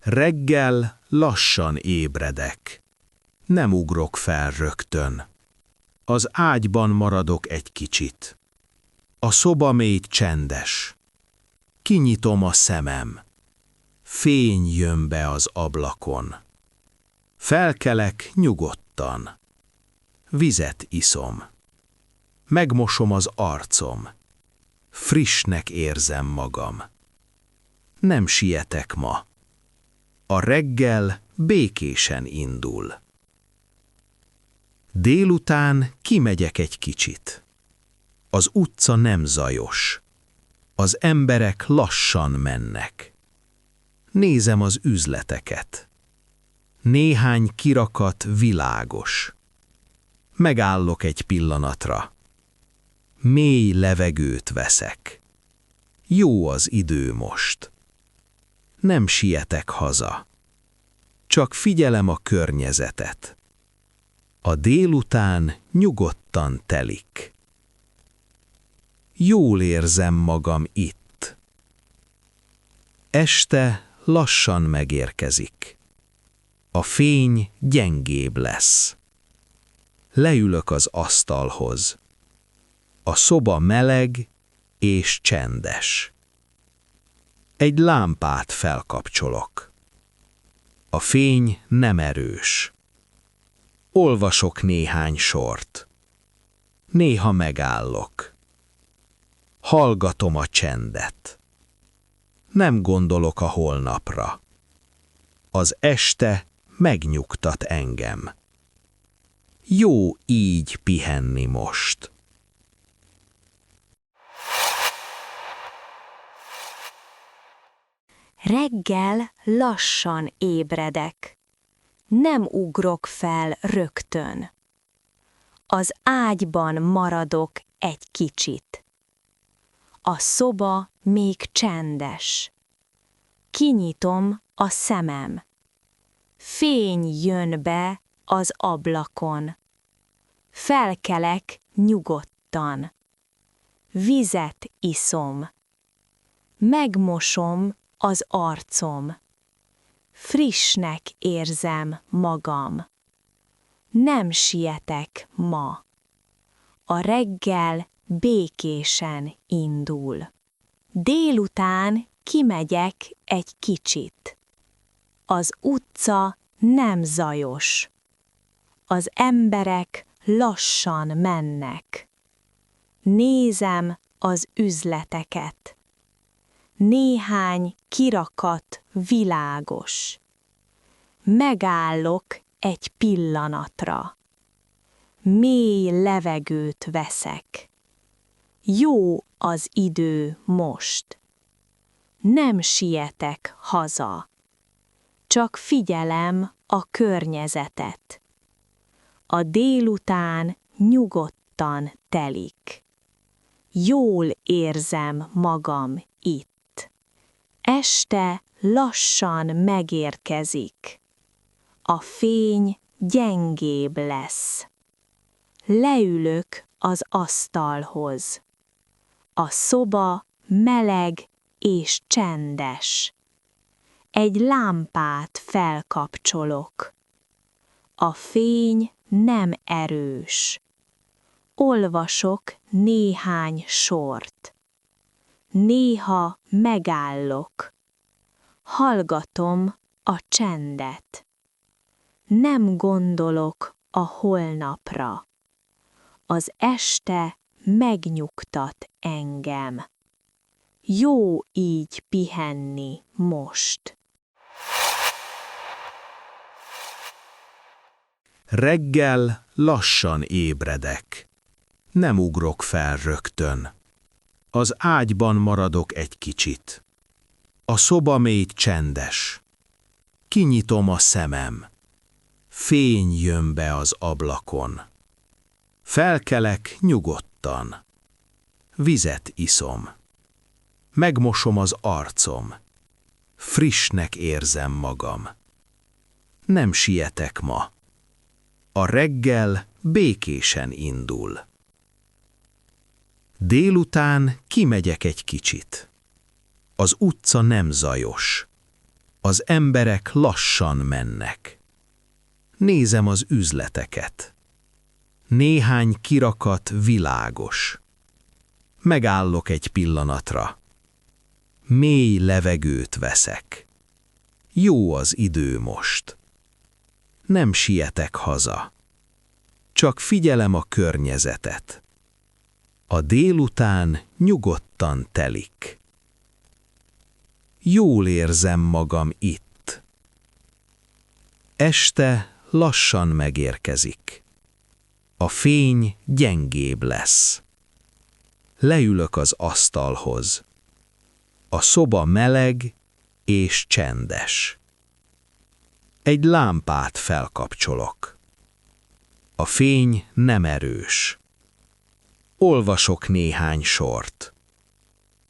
Reggel lassan ébredek. Nem ugrok fel rögtön. Az ágyban maradok egy kicsit. A szoba még csendes. Kinyitom a szemem. Fény jön be az ablakon. Felkelek nyugodtan. Vizet iszom. Megmosom az arcom. Frissnek érzem magam. Nem sietek ma. A reggel békésen indul. Délután kimegyek egy kicsit. Az utca nem zajos. Az emberek lassan mennek. Nézem az üzleteket. Néhány kirakat világos. Megállok egy pillanatra. Mély levegőt veszek. Jó az idő most. Nem sietek haza. Csak figyelem a környezetet. A délután nyugodtan telik. Jól érzem magam itt. Este lassan megérkezik. A fény gyengébb lesz. Leülök az asztalhoz. A szoba meleg és csendes. Egy lámpát felkapcsolok. A fény nem erős. Olvasok néhány sort. Néha megállok. Hallgatom a csendet. Nem gondolok a holnapra. Az este megnyugtat engem. Jó így pihenni most. Reggel lassan ébredek. Nem ugrok fel rögtön. Az ágyban maradok egy kicsit. A szoba még csendes. Kinyitom a szemem. Fény jön be az ablakon. Felkelek nyugodtan. Vizet iszom. Megmosom az arcom. Frissnek érzem magam. Nem sietek ma. A reggel békésen indul. Délután kimegyek egy kicsit. Az utca nem zajos. Az emberek lassan mennek. Nézem az üzleteket. Néhány kirakat világos. Megállok egy pillanatra. Mély levegőt veszek. Jó az idő most. Nem sietek haza. Csak figyelem a környezetet. A délután nyugodtan telik. Jól érzem magam itt. Este lassan megérkezik. A fény gyengébb lesz. Leülök az asztalhoz. A szoba meleg és csendes. Egy lámpát felkapcsolok. A fény nem erős. Olvasok néhány sort. Néha megállok. Hallgatom a csendet. Nem gondolok a holnapra. Az este megnyugtat engem. Jó így pihenni most. Reggel lassan ébredek. Nem ugrok fel rögtön. Az ágyban maradok egy kicsit. A szoba még csendes. Kinyitom a szemem. Fény jön be az ablakon. Felkelek nyugodtan. Vizet iszom. Megmosom az arcom. Frissnek érzem magam. Nem sietek ma. A reggel békésen indul. Délután kimegyek egy kicsit. Az utca nem zajos. Az emberek lassan mennek. Nézem az üzleteket. Néhány kirakat világos. Megállok egy pillanatra. Mély levegőt veszek. Jó az idő most. Nem sietek haza. Csak figyelem a környezetet. A délután nyugodtan telik. Jól érzem magam itt. Este lassan megérkezik. A fény gyengébb lesz. Leülök az asztalhoz. A szoba meleg és csendes. Egy lámpát felkapcsolok. A fény nem erős. Olvasok néhány sort.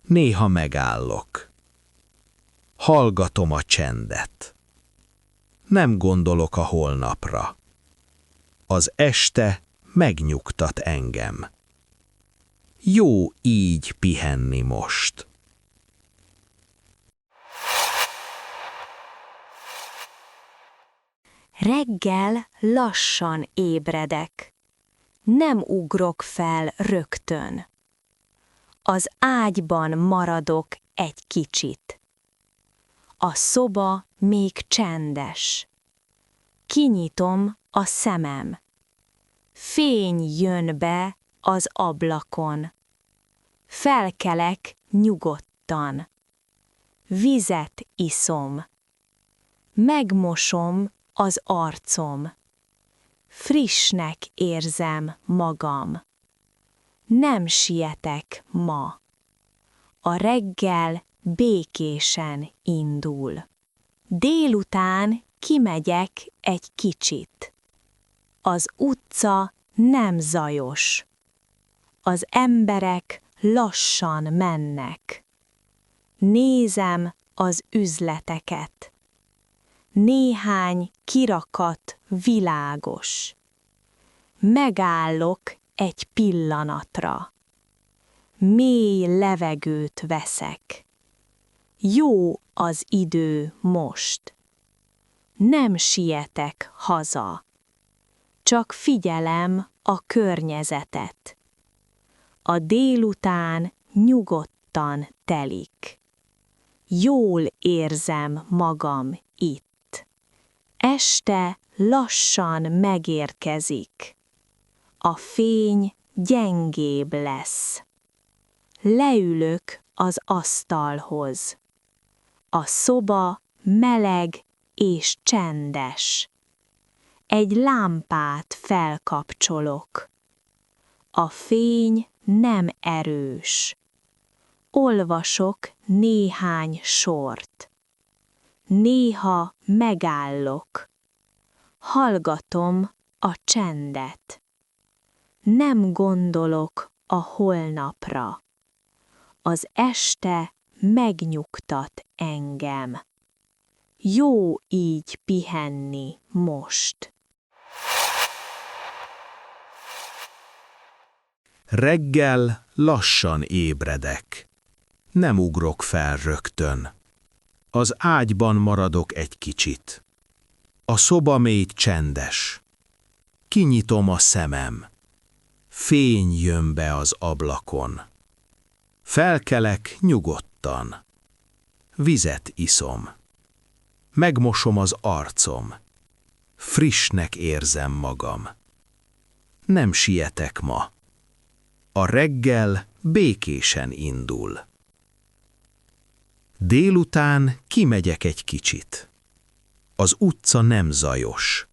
Néha megállok. Hallgatom a csendet. Nem gondolok a holnapra. Az este megnyugtat engem. Jó így pihenni most. Reggel lassan ébredek. Nem ugrok fel rögtön. Az ágyban maradok egy kicsit. A szoba még csendes. Kinyitom a szemem. Fény jön be az ablakon. Felkelek nyugodtan. Vizet iszom. Megmosom az arcom. Frissnek érzem magam. Nem sietek ma. A reggel békésen indul. Délután kimegyek egy kicsit. Az utca nem zajos. Az emberek lassan mennek. Nézem az üzleteket. Néhány kirakat világos. Megállok egy pillanatra. Mély levegőt veszek. Jó az idő most. Nem sietek haza. Csak figyelem a környezetet. A délután nyugodtan telik. Jól érzem magam itt. Este lassan megérkezik. A fény gyengébb lesz. Leülök az asztalhoz. A szoba meleg és csendes. Egy lámpát felkapcsolok. A fény nem erős. Olvasok néhány sort. Néha megállok. Hallgatom a csendet. Nem gondolok a holnapra. Az este megnyugtat engem. Jó így pihenni most. Reggel lassan ébredek. Nem ugrok fel rögtön. Az ágyban maradok egy kicsit. A szoba még csendes. Kinyitom a szemem. Fény jön be az ablakon. Felkelek nyugodtan. Vizet iszom. Megmosom az arcom. Frissnek érzem magam. Nem sietek ma. A reggel békésen indul. Délután kimegyek egy kicsit. Az utca nem zajos.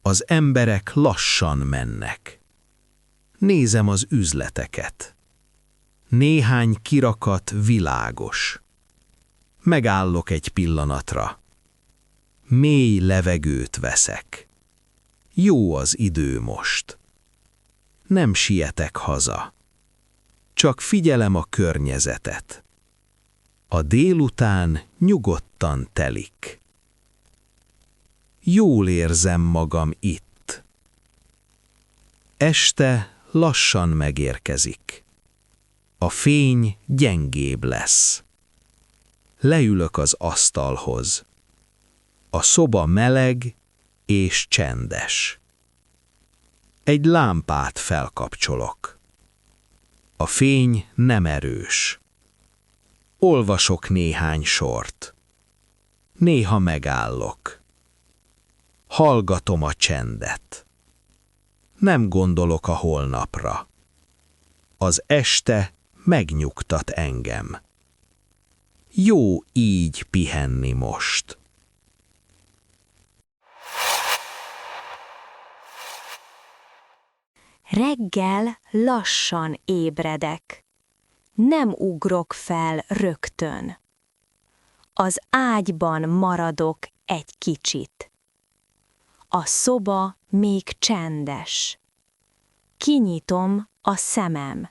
Az emberek lassan mennek. Nézem az üzleteket. Néhány kirakat világos. Megállok egy pillanatra. Mély levegőt veszek. Jó az idő most. Nem sietek haza. Csak figyelem a környezetet. A délután nyugodtan telik. Jól érzem magam itt. Este lassan megérkezik. A fény gyengébb lesz. Leülök az asztalhoz. A szoba meleg és csendes. Egy lámpát felkapcsolok. A fény nem erős. Olvasok néhány sort. Néha megállok. Hallgatom a csendet. Nem gondolok a holnapra. Az este megnyugtat engem. Jó így pihenni most. Reggel lassan ébredek. Nem ugrok fel rögtön. Az ágyban maradok egy kicsit. A szoba még csendes. Kinyitom a szemem.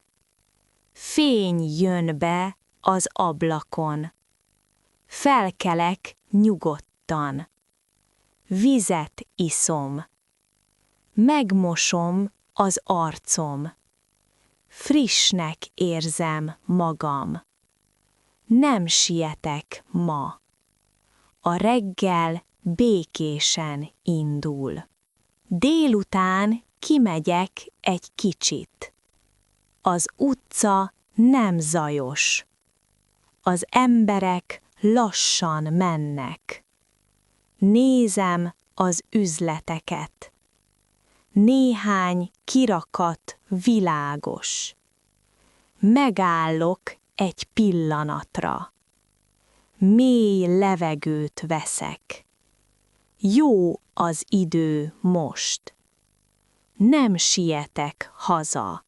Fény jön be az ablakon. Felkelek nyugodtan. Vizet iszom. Megmosom az arcom. Frissnek érzem magam. Nem sietek ma. A reggel békésen indul. Délután kimegyek egy kicsit. Az utca nem zajos. Az emberek lassan mennek. Nézem az üzleteket. Néhány kirakat világos. Megállok egy pillanatra. Mély levegőt veszek. Jó az idő most. Nem sietek haza.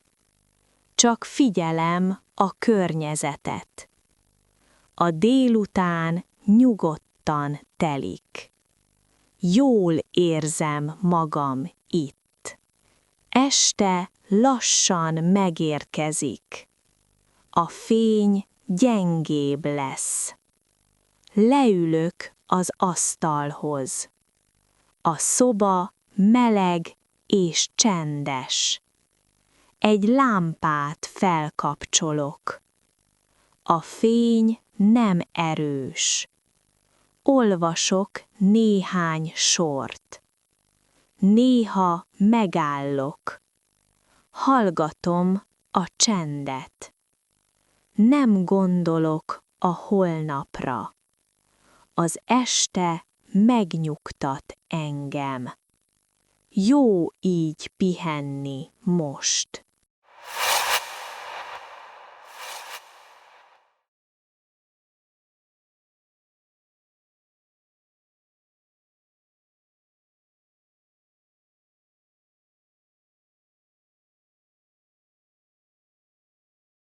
Csak figyelem a környezetet. A délután nyugodtan telik. Jól érzem magam itt. Este lassan megérkezik. A fény gyengébb lesz. Leülök az asztalhoz. A szoba meleg és csendes. Egy lámpát felkapcsolok. A fény nem erős. Olvasok néhány sort. Néha megállok. Hallgatom a csendet. Nem gondolok a holnapra. Az este megnyugtat engem. Jó így pihenni most.